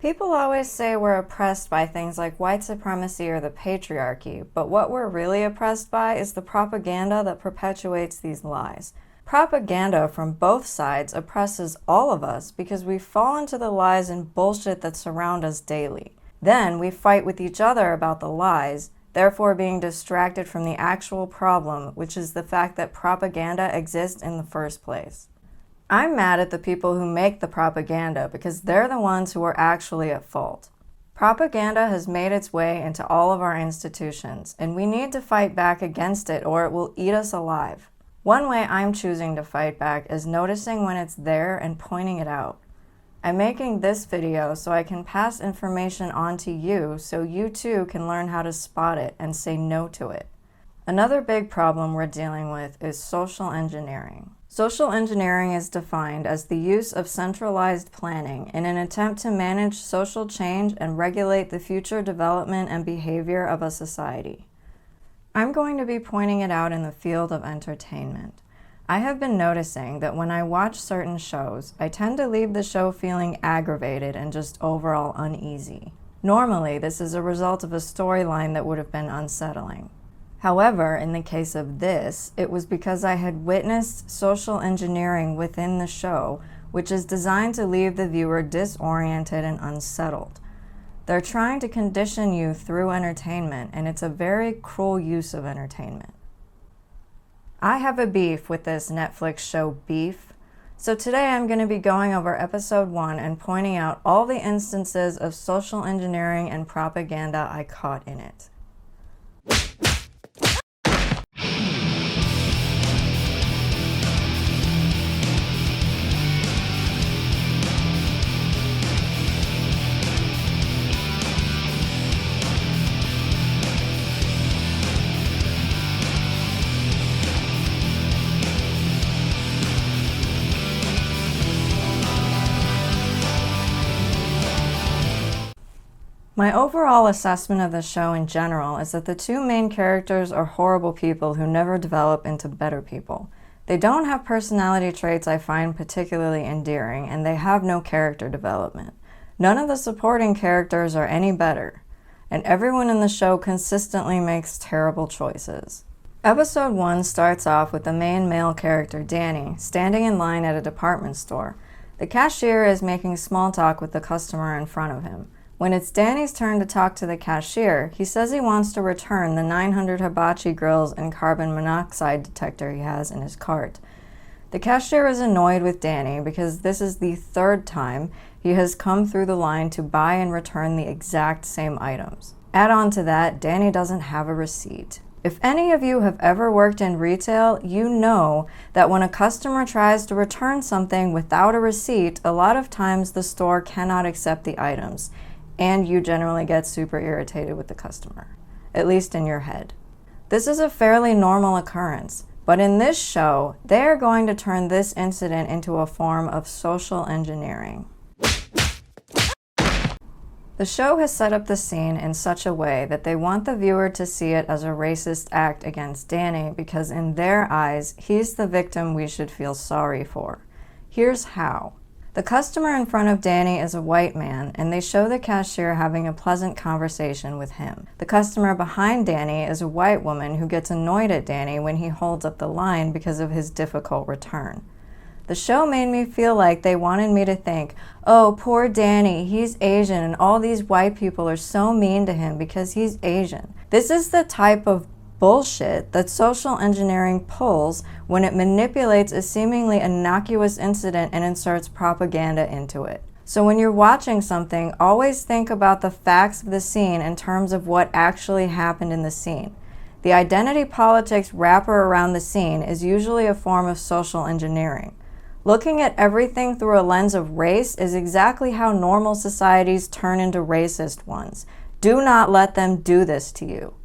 People always say we're oppressed by things like white supremacy or the patriarchy, but what we're really oppressed by is the propaganda that perpetuates these lies. Propaganda from both sides oppresses all of us because we fall into the lies and bullshit that surround us daily. Then we fight with each other about the lies, therefore being distracted from the actual problem, which is the fact that propaganda exists in the first place. I'm mad at the people who make the propaganda because they're the ones who are actually at fault. Propaganda has made its way into all of our institutions, and we need to fight back against it or it will eat us alive. One way I'm choosing to fight back is noticing when it's there and pointing it out. I'm making this video so I can pass information on to you so you too can learn how to spot it and say no to it. Another big problem we're dealing with is social engineering. Social engineering is defined as the use of centralized planning in an attempt to manage social change and regulate the future development and behavior of a society. I'm going to be pointing it out in the field of entertainment. I have been noticing that when I watch certain shows, I tend to leave the show feeling aggravated and just overall uneasy. Normally, this is a result of a storyline that would have been unsettling. However, in the case of this, it was because I had witnessed social engineering within the show, which is designed to leave the viewer disoriented and unsettled. They're trying to condition you through entertainment, and it's a very cruel use of entertainment. I have a beef with this Netflix show Beef, so today I'm going to be going over episode 1 and pointing out all the instances of social engineering and propaganda I caught in it. My overall assessment of the show in general is that the two main characters are horrible people who never develop into better people. They don't have personality traits I find particularly endearing, and they have no character development. None of the supporting characters are any better, and everyone in the show consistently makes terrible choices. Episode 1 starts off with the main male character, Danny, standing in line at a department store. The cashier is making small talk with the customer in front of him. When it's Danny's turn to talk to the cashier, he says he wants to return the 900 hibachi grills and carbon monoxide detector he has in his cart. The cashier is annoyed with Danny because this is the third time he has come through the line to buy and return the exact same items. Add on to that, Danny doesn't have a receipt. If any of you have ever worked in retail, you know that when a customer tries to return something without a receipt, a lot of times the store cannot accept the items, and you generally get super irritated with the customer, at least in your head. This is a fairly normal occurrence, but in this show, they are going to turn this incident into a form of social engineering. The show has set up the scene in such a way that they want the viewer to see it as a racist act against Danny because in their eyes, he's the victim we should feel sorry for. Here's how. The customer in front of Danny is a white man, and they show the cashier having a pleasant conversation with him. The customer behind Danny is a white woman who gets annoyed at Danny when he holds up the line because of his difficult return. The show made me feel like they wanted me to think, oh, poor Danny, he's Asian, and all these white people are so mean to him because he's Asian. This is the type of bullshit that social engineering pulls when it manipulates a seemingly innocuous incident and inserts propaganda into it. So when you're watching something, always think about the facts of the scene in terms of what actually happened in the scene. The identity politics wrapper around the scene is usually a form of social engineering. Looking at everything through a lens of race is exactly how normal societies turn into racist ones. Do not let them do this to you.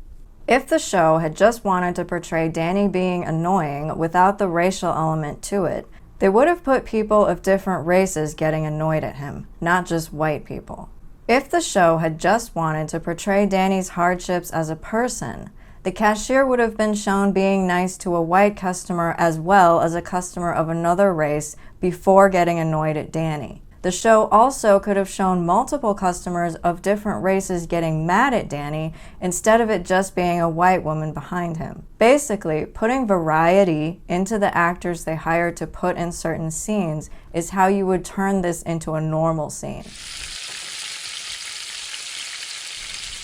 If the show had just wanted to portray Danny being annoying without the racial element to it, they would have put people of different races getting annoyed at him, not just white people. If the show had just wanted to portray Danny's hardships as a person, the cashier would have been shown being nice to a white customer as well as a customer of another race before getting annoyed at Danny. The show also could have shown multiple customers of different races getting mad at Danny instead of it just being a white woman behind him. Basically, putting variety into the actors they hired to put in certain scenes is how you would turn this into a normal scene.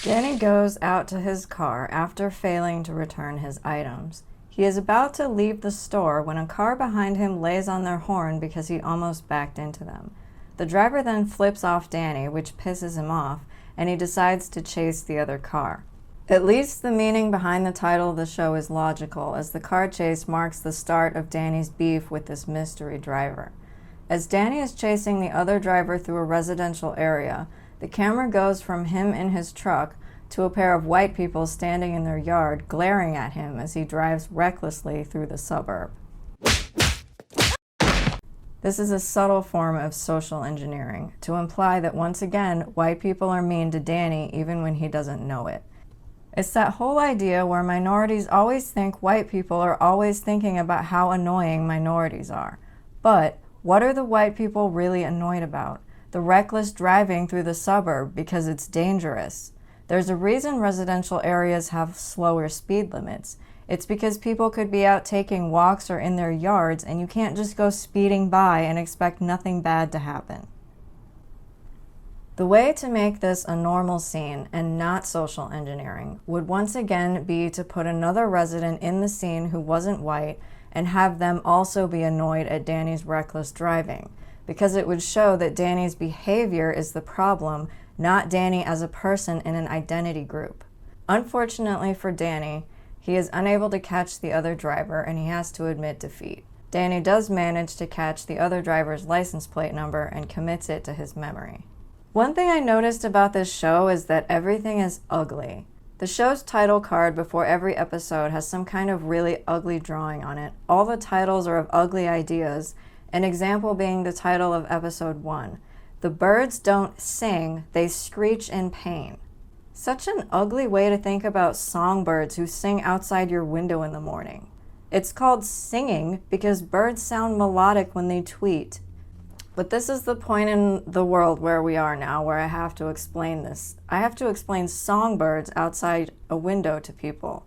Danny goes out to his car after failing to return his items. He is about to leave the store when a car behind him lays on their horn because he almost backed into them. The driver then flips off Danny, which pisses him off, and he decides to chase the other car. At least the meaning behind the title of the show is logical, as the car chase marks the start of Danny's beef with this mystery driver. As Danny is chasing the other driver through a residential area, the camera goes from him in his truck to a pair of white people standing in their yard glaring at him as he drives recklessly through the suburb. This is a subtle form of social engineering, to imply that once again, white people are mean to Danny even when he doesn't know it. It's that whole idea where minorities always think white people are always thinking about how annoying minorities are. But what are the white people really annoyed about? The reckless driving through the suburb because it's dangerous. There's a reason residential areas have slower speed limits. It's because people could be out taking walks or in their yards, and you can't just go speeding by and expect nothing bad to happen. The way to make this a normal scene and not social engineering would once again be to put another resident in the scene who wasn't white and have them also be annoyed at Danny's reckless driving, because it would show that Danny's behavior is the problem, not Danny as a person in an identity group. Unfortunately for Danny, he is unable to catch the other driver and he has to admit defeat. Danny does manage to catch the other driver's license plate number and commits it to his memory. One thing I noticed about this show is that everything is ugly. The show's title card before every episode has some kind of really ugly drawing on it. All the titles are of ugly ideas, an example being the title of episode 1. The birds don't sing, they screech in pain. Such an ugly way to think about songbirds who sing outside your window in the morning. It's called singing because birds sound melodic when they tweet. But this is the point in the world where we are now, where I have to explain this. I have to explain songbirds outside a window to people.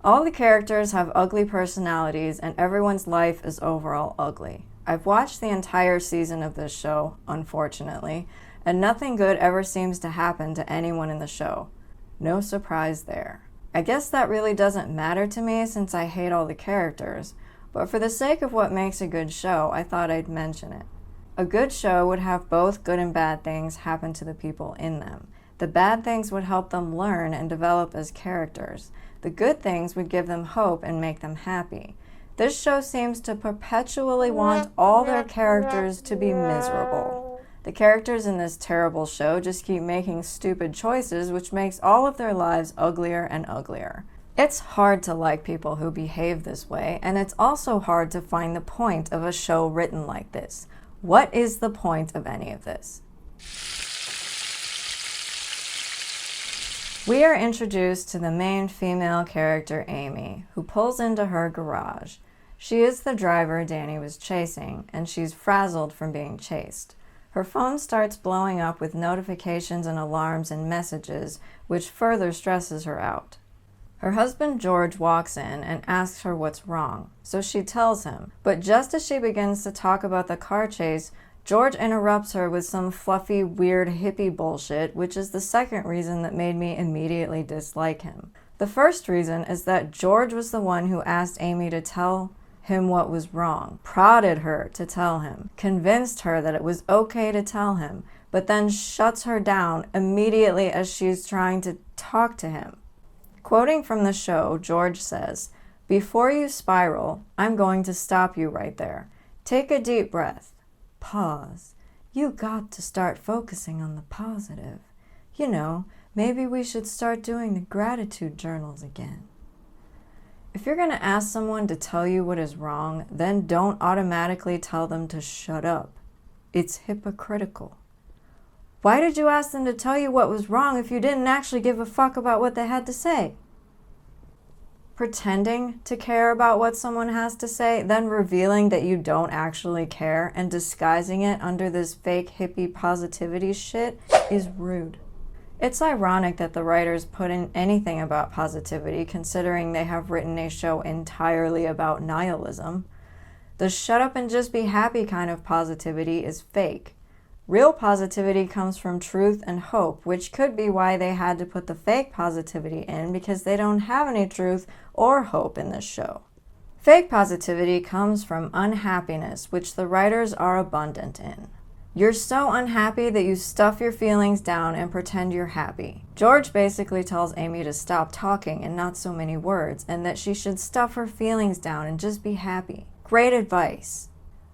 All the characters have ugly personalities and everyone's life is overall ugly. I've watched the entire season of this show, unfortunately, and nothing good ever seems to happen to anyone in the show. No surprise there. I guess that really doesn't matter to me since I hate all the characters, but for the sake of what makes a good show, I thought I'd mention it. A good show would have both good and bad things happen to the people in them. The bad things would help them learn and develop as characters. The good things would give them hope and make them happy. This show seems to perpetually want all their characters to be miserable. The characters in this terrible show just keep making stupid choices, which makes all of their lives uglier and uglier. It's hard to like people who behave this way, and it's also hard to find the point of a show written like this. What is the point of any of this? We are introduced to the main female character, Amy, who pulls into her garage. She is the driver Danny was chasing, and she's frazzled from being chased. Her phone starts blowing up with notifications and alarms and messages, which further stresses her out. Her husband George walks in and asks her what's wrong, so she tells him. But just as she begins to talk about the car chase, George interrupts her with some fluffy, weird hippie bullshit, which is the second reason that made me immediately dislike him. The first reason is that George was the one who asked Amy to tell him what was wrong, prodded her to tell him, convinced her that it was okay to tell him, but then shuts her down immediately as she's trying to talk to him. Quoting from the show, George says, "Before you spiral, I'm going to stop you right there. Take a deep breath. Pause. You got to start focusing on the positive. You know, maybe we should start doing the gratitude journals again." If you're going to ask someone to tell you what is wrong, then don't automatically tell them to shut up. It's hypocritical. Why did you ask them to tell you what was wrong if you didn't actually give a fuck about what they had to say? pretending to care about what someone has to say, then revealing that you don't actually care and disguising it under this fake hippie positivity shit is rude. It's ironic that the writers put in anything about positivity, considering they have written a show entirely about nihilism. The shut up and just be happy kind of positivity is fake. Real positivity comes from truth and hope, which could be why they had to put the fake positivity in, because they don't have any truth or hope in this show. Fake positivity comes from unhappiness, which the writers are abundant in. You're so unhappy that you stuff your feelings down and pretend you're happy. George basically tells Amy to stop talking and not so many words, and that she should stuff her feelings down and just be happy. Great advice.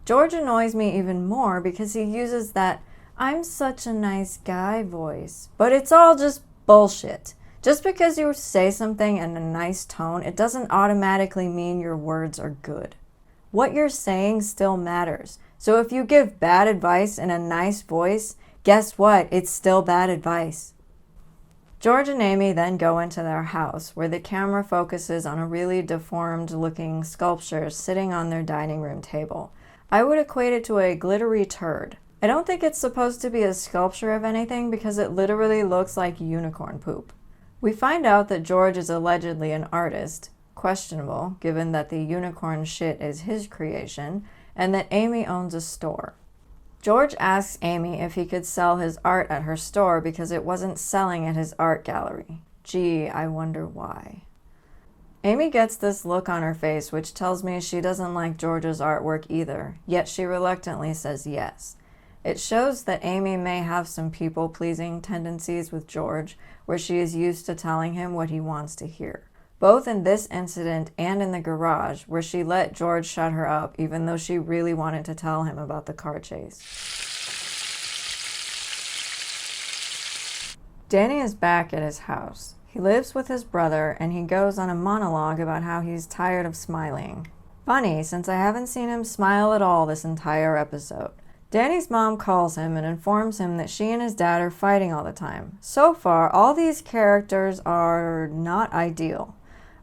George annoys me even more because he uses that "I'm such a nice guy" voice. But it's all just bullshit. Just because you say something in a nice tone, it doesn't automatically mean your words are good. What you're saying still matters. So if you give bad advice in a nice voice, guess what? It's still bad advice. George and Amy then go into their house, where the camera focuses on a really deformed-looking sculpture sitting on their dining room table. I would equate it to a glittery turd. I don't think it's supposed to be a sculpture of anything because it literally looks like unicorn poop. We find out that George is allegedly an artist, questionable given that the unicorn shit is his creation, and that Amy owns a store. George asks Amy if he could sell his art at her store because it wasn't selling at his art gallery. Gee, I wonder why. Amy gets this look on her face which tells me she doesn't like George's artwork either, yet she reluctantly says yes. It shows that Amy may have some people-pleasing tendencies with George, where she is used to telling him what he wants to hear. Both in this incident and in the garage, where she let George shut her up even though she really wanted to tell him about the car chase. Danny is back at his house. He lives with his brother, and he goes on a monologue about how he's tired of smiling. Funny, since I haven't seen him smile at all this entire episode. Danny's mom calls him and informs him that she and his dad are fighting all the time. So far, all these characters are not ideal.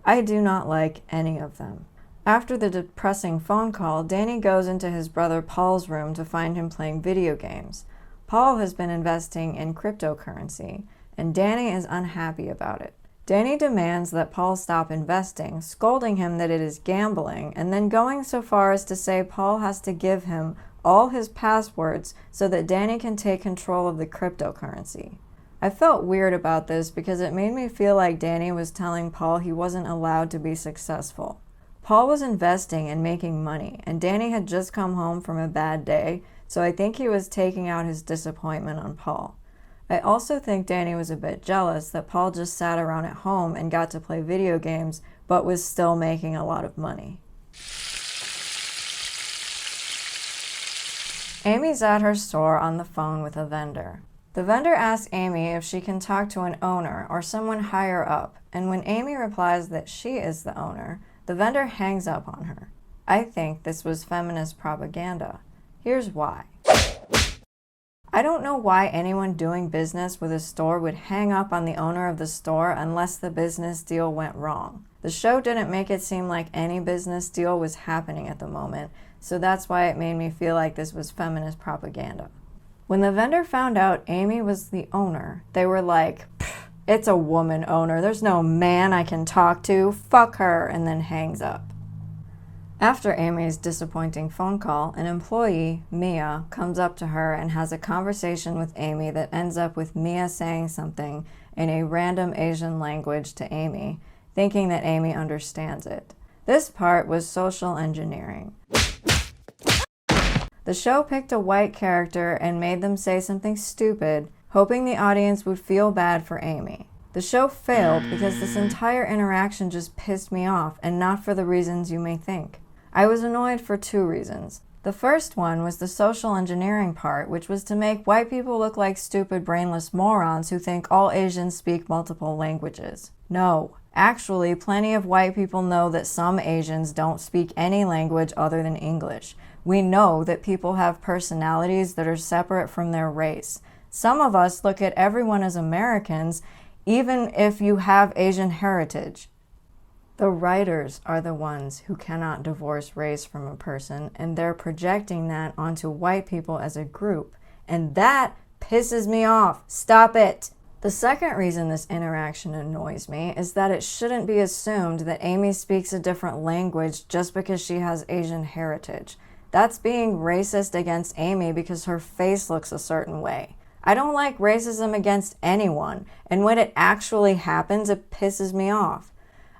I do not like any of them. After the depressing phone call, Danny goes into his brother Paul's room to find him playing video games. Paul has been investing in cryptocurrency, and Danny is unhappy about it. Danny demands that Paul stop investing, scolding him that it is gambling, and then going so far as to say Paul has to give him all his passwords so that Danny can take control of the cryptocurrency. I felt weird about this because it made me feel like Danny was telling Paul he wasn't allowed to be successful. Paul was investing and making money, and Danny had just come home from a bad day, so I think he was taking out his disappointment on Paul. I also think Danny was a bit jealous that Paul just sat around at home and got to play video games, but was still making a lot of money. Amy's at her store on the phone with a vendor. The vendor asks Amy if she can talk to an owner or someone higher up, and when Amy replies that she is the owner, the vendor hangs up on her. I think this was feminist propaganda. Here's why. I don't know why anyone doing business with a store would hang up on the owner of the store unless the business deal went wrong. The show didn't make it seem like any business deal was happening at the moment, so that's why it made me feel like this was feminist propaganda. When the vendor found out Amy was the owner, they were like, "It's a woman owner, there's no man I can talk to, fuck her," and then hangs up. After Amy's disappointing phone call, an employee, Mia, comes up to her and has a conversation with Amy that ends up with Mia saying something in a random Asian language to Amy, thinking that Amy understands it. This part was social engineering. The show picked a white character and made them say something stupid, hoping the audience would feel bad for Amy. The show failed because this entire interaction just pissed me off, and not for the reasons you may think. I was annoyed for two reasons. The first one was the social engineering part, which was to make white people look like stupid, brainless morons who think all Asians speak multiple languages. No. Actually, plenty of white people know that some Asians don't speak any language other than English. We know that people have personalities that are separate from their race. Some of us look at everyone as Americans, even if you have Asian heritage. The writers are the ones who cannot divorce race from a person, and they're projecting that onto white people as a group. And that pisses me off. Stop it! The second reason this interaction annoys me is that it shouldn't be assumed that Amy speaks a different language just because she has Asian heritage. That's being racist against Amy because her face looks a certain way. I don't like racism against anyone, and when it actually happens, it pisses me off.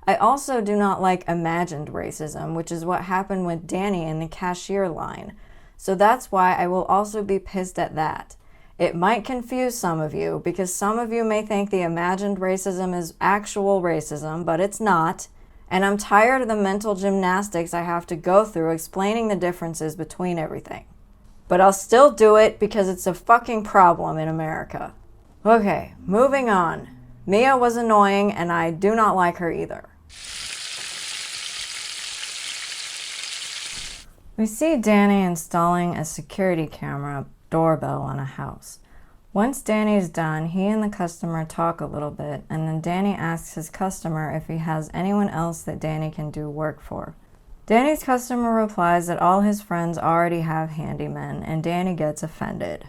I also do not like imagined racism, which is what happened with Danny in the cashier line. So that's why I will also be pissed at that. It might confuse some of you, because some of you may think the imagined racism is actual racism, but it's not. And I'm tired of the mental gymnastics I have to go through explaining the differences between everything. But I'll still do it because it's a fucking problem in America. Okay, moving on. Mia was annoying, and I do not like her either. We see Danny installing a security camera doorbell on a house. Once Danny's done, he and the customer talk a little bit, and then Danny asks his customer if he has anyone else that Danny can do work for. Danny's customer replies that all his friends already have handymen, and Danny gets offended.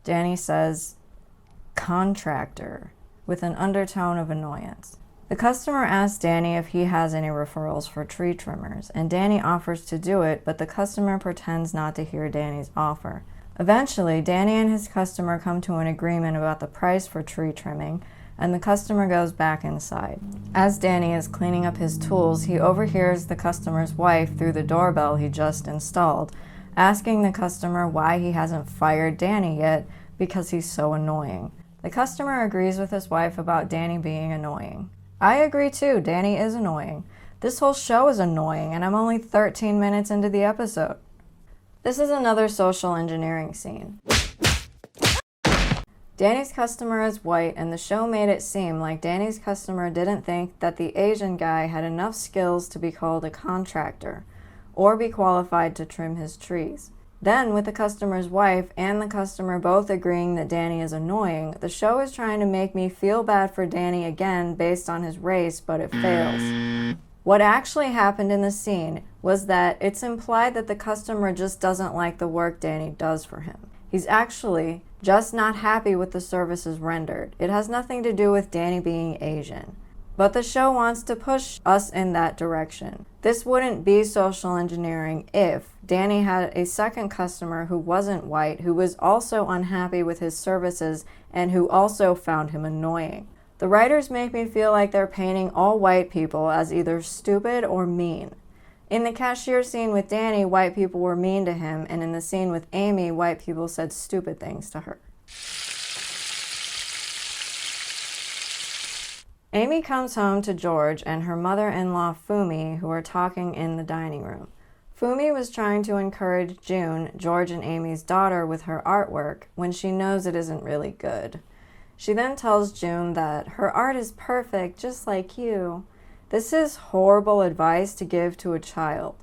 Danny says, "contractor," with an undertone of annoyance. The customer asks Danny if he has any referrals for tree trimmers, and Danny offers to do it, but the customer pretends not to hear Danny's offer. Eventually, Danny and his customer come to an agreement about the price for tree trimming, and the customer goes back inside. As Danny is cleaning up his tools, he overhears the customer's wife through the doorbell he just installed, asking the customer why he hasn't fired Danny yet because he's so annoying. The customer agrees with his wife about Danny being annoying. I agree too, Danny is annoying. This whole show is annoying, and I'm only 13 minutes into the episode. This is another social engineering scene. Danny's customer is white, and the show made it seem like Danny's customer didn't think that the Asian guy had enough skills to be called a contractor, or be qualified to trim his trees. Then, with the customer's wife and the customer both agreeing that Danny is annoying, the show is trying to make me feel bad for Danny again based on his race, but it fails. What actually happened in the scene was that it's implied that the customer just doesn't like the work Danny does for him. He's actually just not happy with the services rendered. It has nothing to do with Danny being Asian. But the show wants to push us in that direction. This wouldn't be social engineering if Danny had a second customer who wasn't white, who was also unhappy with his services, and who also found him annoying. The writers make me feel like they're painting all white people as either stupid or mean. In the cashier scene with Danny, white people were mean to him, and in the scene with Amy, white people said stupid things to her. Amy comes home to George and her mother-in-law Fumi, who are talking in the dining room. Fumi was trying to encourage June, George and Amy's daughter, with her artwork when she knows it isn't really good. She then tells June that her art is perfect, just like you. This is horrible advice to give to a child.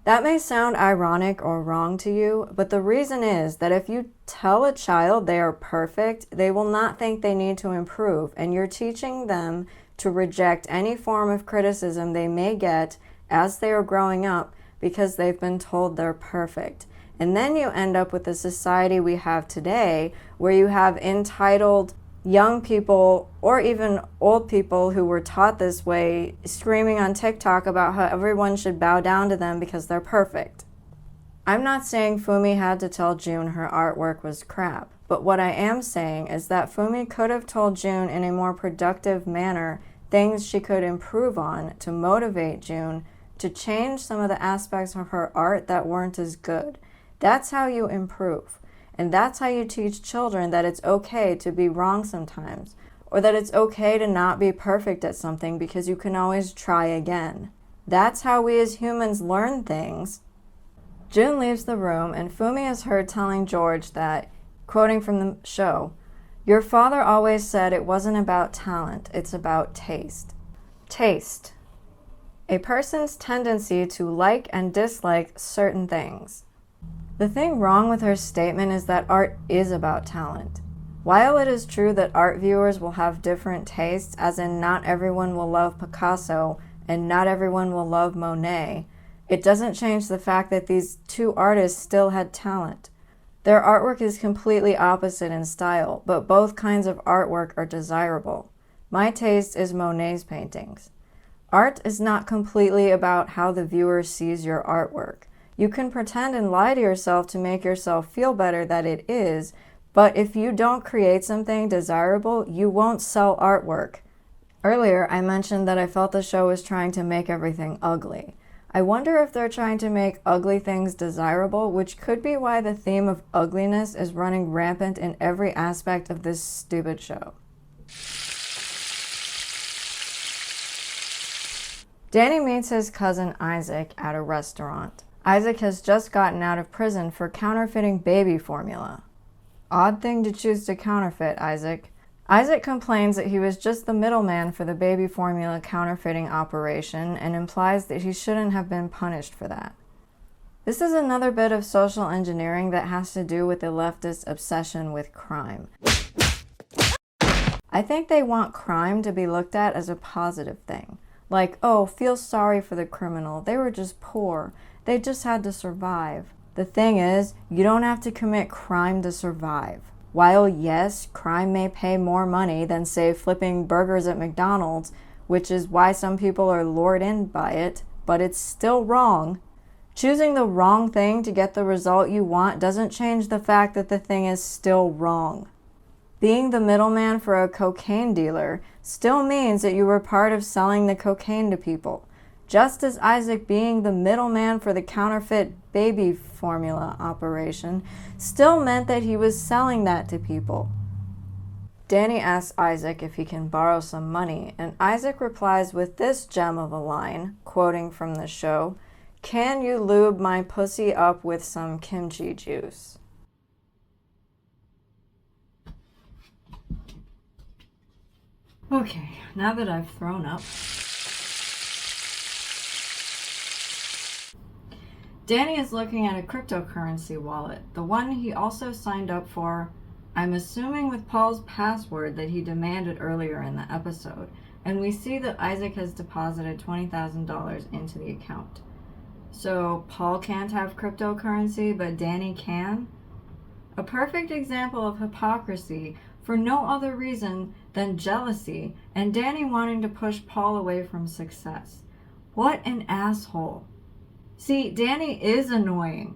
That may sound ironic or wrong to you, but the reason is that if you tell a child they are perfect, they will not think they need to improve, and you're teaching them to reject any form of criticism they may get as they are growing up because they've been told they're perfect. And then you end up with the society we have today where you have entitled young people or even old people who were taught this way screaming on TikTok about how everyone should bow down to them because they're perfect. I'm not saying Fumi had to tell June her artwork was crap, but what I am saying is that Fumi could have told June in a more productive manner things she could improve on to motivate June to change some of the aspects of her art that weren't as good. That's how you improve. And that's how you teach children that it's okay to be wrong sometimes, or that it's okay to not be perfect at something because you can always try again. That's how we as humans learn things. June leaves the room, and Fumi is heard telling George that, quoting from the show, "Your father always said it wasn't about talent, it's about taste." Taste. A person's tendency to like and dislike certain things. The thing wrong with her statement is that art is about talent. While it is true that art viewers will have different tastes, as in not everyone will love Picasso and not everyone will love Monet, it doesn't change the fact that these two artists still had talent. Their artwork is completely opposite in style, but both kinds of artwork are desirable. My taste is Monet's paintings. Art is not completely about how the viewer sees your artwork. You can pretend and lie to yourself to make yourself feel better that it is, but if you don't create something desirable, you won't sell artwork. Earlier, I mentioned that I felt the show was trying to make everything ugly. I wonder if they're trying to make ugly things desirable, which could be why the theme of ugliness is running rampant in every aspect of this stupid show. Danny meets his cousin Isaac at a restaurant. Isaac has just gotten out of prison for counterfeiting baby formula. Odd thing to choose to counterfeit, Isaac. Isaac complains that he was just the middleman for the baby formula counterfeiting operation and implies that he shouldn't have been punished for that. This is another bit of social engineering that has to do with the leftist obsession with crime. I think they want crime to be looked at as a positive thing. Like, oh, feel sorry for the criminal. They were just poor. They just had to survive. The thing is, you don't have to commit crime to survive. While yes, crime may pay more money than, say, flipping burgers at McDonald's, which is why some people are lured in by it, but it's still wrong. Choosing the wrong thing to get the result you want doesn't change the fact that the thing is still wrong. Being the middleman for a cocaine dealer still means that you were part of selling the cocaine to people, just as Isaac being the middleman for the counterfeit baby formula operation still meant that he was selling that to people. Danny asks Isaac if he can borrow some money, and Isaac replies with this gem of a line, quoting from the show, "Can you lube my pussy up with some kimchi juice?" Okay, now that I've thrown up, Danny is looking at a cryptocurrency wallet, the one he also signed up for, I'm assuming with Paul's password that he demanded earlier in the episode, and we see that Isaac has deposited $20,000 into the account. So Paul can't have cryptocurrency, but Danny can? A perfect example of hypocrisy for no other reason than jealousy and Danny wanting to push Paul away from success. What an asshole. See, Danny is annoying.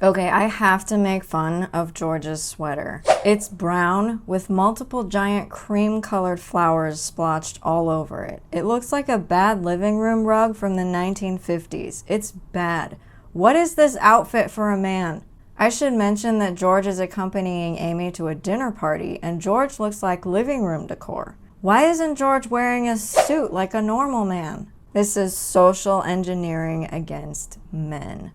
Okay, I have to make fun of George's sweater. It's brown with multiple giant cream-colored flowers splotched all over it. It looks like a bad living room rug from the 1950s. It's bad. What is this outfit for a man? I should mention that George is accompanying Amy to a dinner party, and George looks like living room decor. Why isn't George wearing a suit like a normal man? This is social engineering against men.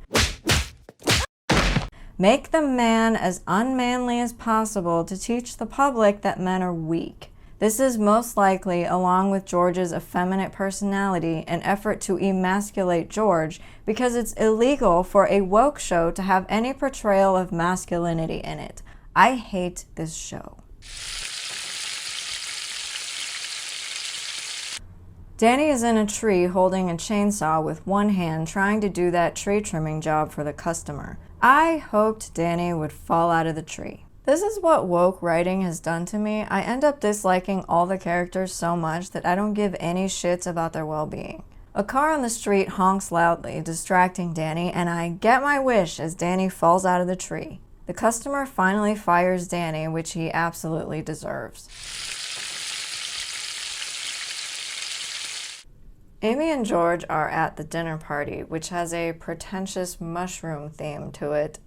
Make the man as unmanly as possible to teach the public that men are weak. This is most likely, along with George's effeminate personality, an effort to emasculate George because it's illegal for a woke show to have any portrayal of masculinity in it. I hate this show. Danny is in a tree holding a chainsaw with one hand trying to do that tree trimming job for the customer. I hoped Danny would fall out of the tree. This is what woke writing has done to me. I end up disliking all the characters so much that I don't give any shits about their well-being. A car on the street honks loudly, distracting Danny, and I get my wish as Danny falls out of the tree. The customer finally fires Danny, which he absolutely deserves. Amy and George are at the dinner party, which has a pretentious mushroom theme to it,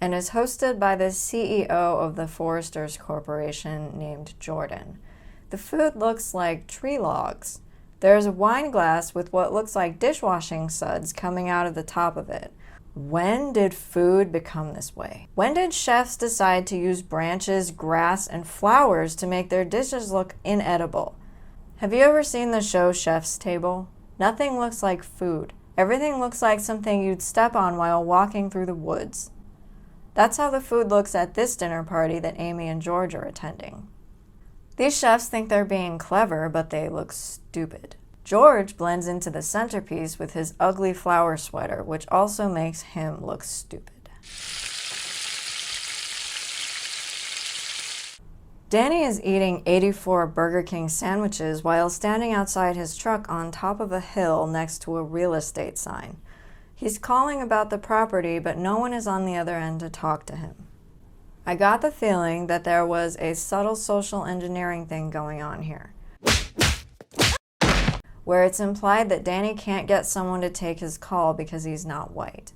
and is hosted by the CEO of the Foresters Corporation named Jordan. The food looks like tree logs. There's a wine glass with what looks like dishwashing suds coming out of the top of it. When did food become this way? When did chefs decide to use branches, grass, and flowers to make their dishes look inedible? Have you ever seen the show Chef's Table? Nothing looks like food. Everything looks like something you'd step on while walking through the woods. That's how the food looks at this dinner party that Amy and George are attending. These chefs think they're being clever, but they look stupid. George blends into the centerpiece with his ugly flower sweater, which also makes him look stupid. Danny is eating 84 Burger King sandwiches while standing outside his truck on top of a hill next to a real estate sign. He's calling about the property, but no one is on the other end to talk to him. I got the feeling that there was a subtle social engineering thing going on here, where it's implied that Danny can't get someone to take his call because he's not white.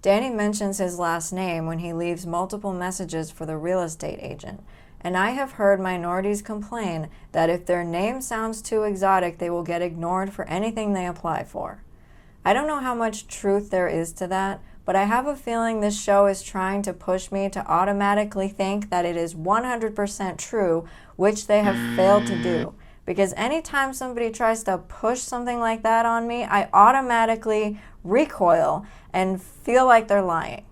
Danny mentions his last name when he leaves multiple messages for the real estate agent, and I have heard minorities complain that if their name sounds too exotic, they will get ignored for anything they apply for. I don't know how much truth there is to that, but I have a feeling this show is trying to push me to automatically think that it is 100% true, which they have failed to do. Because anytime somebody tries to push something like that on me, I automatically recoil and feel like they're lying.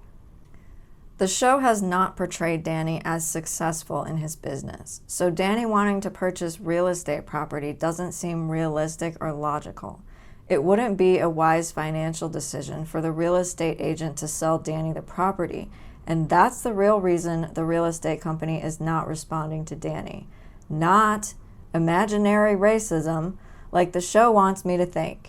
The show has not portrayed Danny as successful in his business, so Danny wanting to purchase real estate property doesn't seem realistic or logical. It wouldn't be a wise financial decision for the real estate agent to sell Danny the property, and that's the real reason the real estate company is not responding to Danny. Not imaginary racism, like the show wants me to think.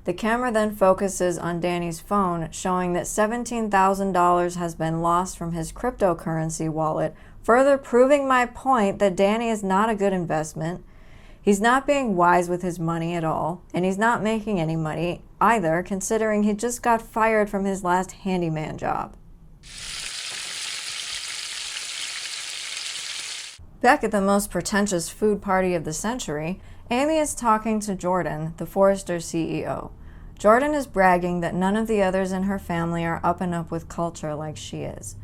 The camera then focuses on Danny's phone, showing that $17,000 has been lost from his cryptocurrency wallet, further proving my point that Danny is not a good investment. He's not being wise with his money at all, and he's not making any money either, considering he just got fired from his last handyman job. Back at the most pretentious food party of the century, Amy is talking to Jordan, the Forrester CEO. Jordan is bragging that none of the others in her family are up and up with culture like she is.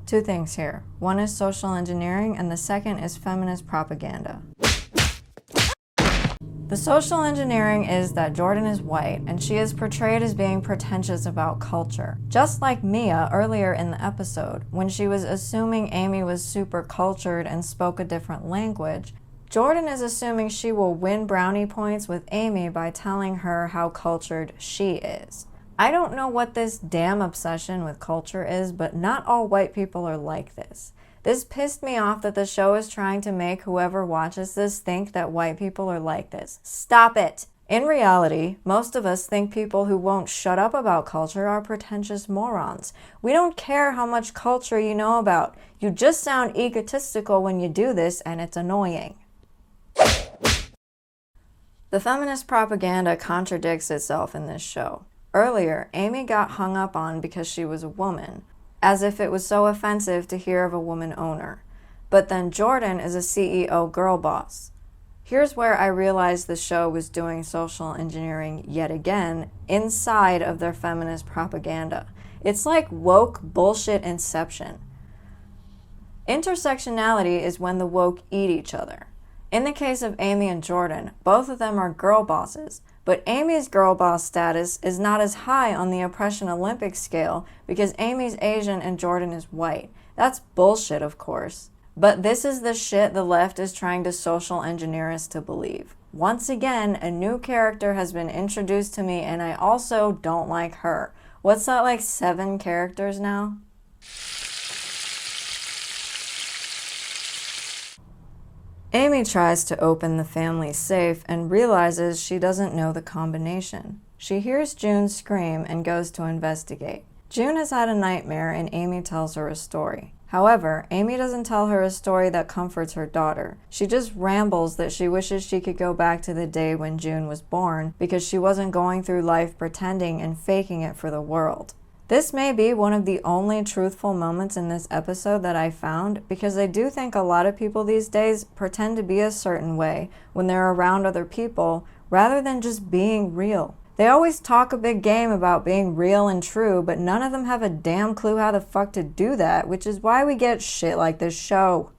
Two things here. One is social engineering, and the second is feminist propaganda. The social engineering is that Jordan is white, and she is portrayed as being pretentious about culture. Just like Mia earlier in the episode, when she was assuming Amy was super cultured and spoke a different language, Jordan is assuming she will win brownie points with Amy by telling her how cultured she is. I don't know what this damn obsession with culture is, but not all white people are like this. This pissed me off that the show is trying to make whoever watches this think that white people are like this. Stop it! In reality, most of us think people who won't shut up about culture are pretentious morons. We don't care how much culture you know about. You just sound egotistical when you do this, and it's annoying. The feminist propaganda contradicts itself in this show. Earlier, Amy got hung up on because she was a woman, as if it was so offensive to hear of a woman owner. But then Jordan is a CEO girl boss. Here's where I realized the show was doing social engineering yet again inside of their feminist propaganda. It's like woke bullshit Inception. Intersectionality is when the woke eat each other. In the case of Amy and Jordan, both of them are girl bosses, but Amy's girl boss status is not as high on the oppression Olympic scale because Amy's Asian and Jordan is white. That's bullshit, of course. But this is the shit the left is trying to social engineer us to believe. Once again, a new character has been introduced to me, and I also don't like her. What's that, like 7 characters now? Amy tries to open the family safe and realizes she doesn't know the combination. She hears June scream and goes to investigate. June has had a nightmare and Amy tells her a story. However, Amy doesn't tell her a story that comforts her daughter. She just rambles that she wishes she could go back to the day when June was born because she wasn't going through life pretending and faking it for the world. This may be one of the only truthful moments in this episode that I found, because I do think a lot of people these days pretend to be a certain way when they're around other people rather than just being real. They always talk a big game about being real and true, but none of them have a damn clue how the fuck to do that, which is why we get shit like this show.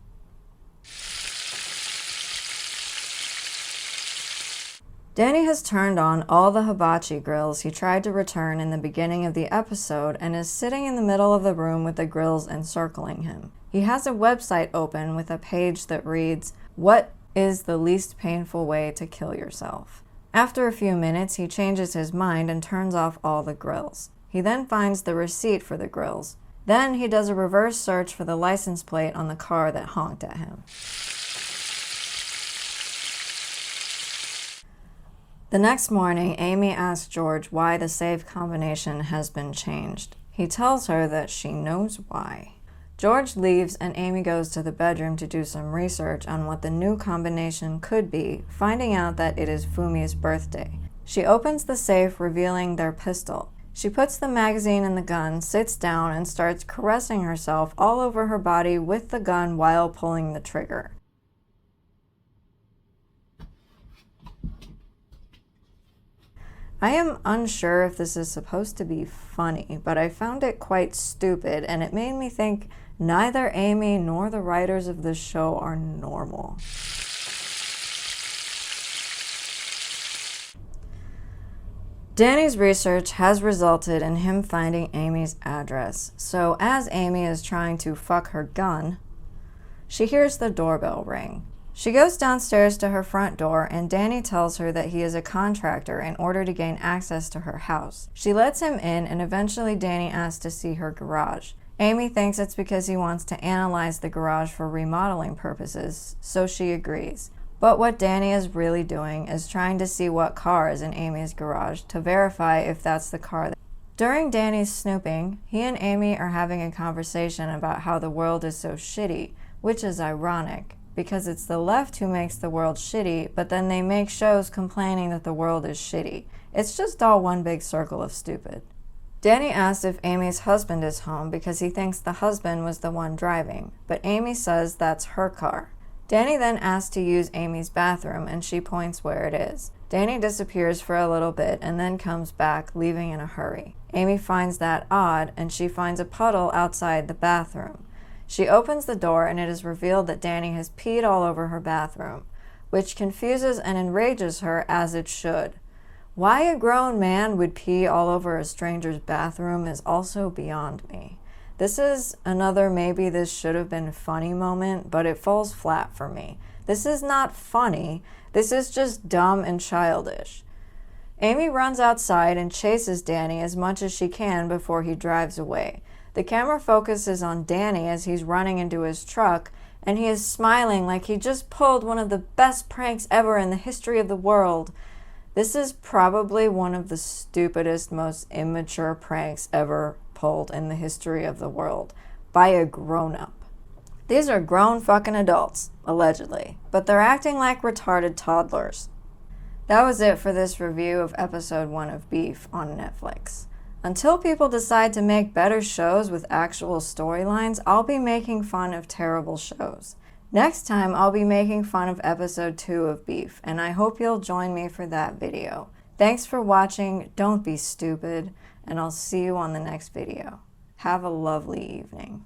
Danny has turned on all the hibachi grills he tried to return in the beginning of the episode and is sitting in the middle of the room with the grills encircling him. He has a website open with a page that reads, "What is the least painful way to kill yourself?" After a few minutes, he changes his mind and turns off all the grills. He then finds the receipt for the grills. Then he does a reverse search for the license plate on the car that honked at him. The next morning, Amy asks George why the save combination has been changed. He tells her that she knows why. George leaves and Amy goes to the bedroom to do some research on what the new combination could be, finding out that it is Fumi's birthday. She opens the safe, revealing their pistol. She puts the magazine in the gun, sits down, and starts caressing herself all over her body with the gun while pulling the trigger. I am unsure if this is supposed to be funny, but I found it quite stupid, and it made me think neither Amy nor the writers of this show are normal. Danny's research has resulted in him finding Amy's address, so as Amy is trying to fuck her gun, she hears the doorbell ring. She goes downstairs to her front door, and Danny tells her that he is a contractor in order to gain access to her house. She lets him in, and eventually Danny asks to see her garage. Amy thinks it's because he wants to analyze the garage for remodeling purposes, so she agrees. But what Danny is really doing is trying to see what car is in Amy's garage to verify if that's the car. During Danny's snooping, he and Amy are having a conversation about how the world is so shitty, which is ironic, because it's the left who makes the world shitty, but then they make shows complaining that the world is shitty. It's just all one big circle of stupid. Danny asks if Amy's husband is home because he thinks the husband was the one driving, but Amy says that's her car. Danny then asks to use Amy's bathroom, and she points where it is. Danny disappears for a little bit and then comes back, leaving in a hurry. Amy finds that odd, and she finds a puddle outside the bathroom. She opens the door, and it is revealed that Danny has peed all over her bathroom, which confuses and enrages her, as it should. Why a grown man would pee all over a stranger's bathroom is also beyond me. This is another maybe this should have been funny moment, but it falls flat for me. This is not funny. This is just dumb and childish. Amy runs outside and chases Danny as much as she can before he drives away. The camera focuses on Danny as he's running into his truck, and he is smiling like he just pulled one of the best pranks ever in the history of the world. This is probably one of the stupidest, most immature pranks ever pulled in the history of the world by a grown-up. These are grown fucking adults, allegedly, but they're acting like retarded toddlers. That was it for this review of episode 1 of Beef on Netflix. Until people decide to make better shows with actual storylines, I'll be making fun of terrible shows. Next time, I'll be making fun of episode 2 of Beef, and I hope you'll join me for that video. Thanks for watching, don't be stupid, and I'll see you on the next video. Have a lovely evening.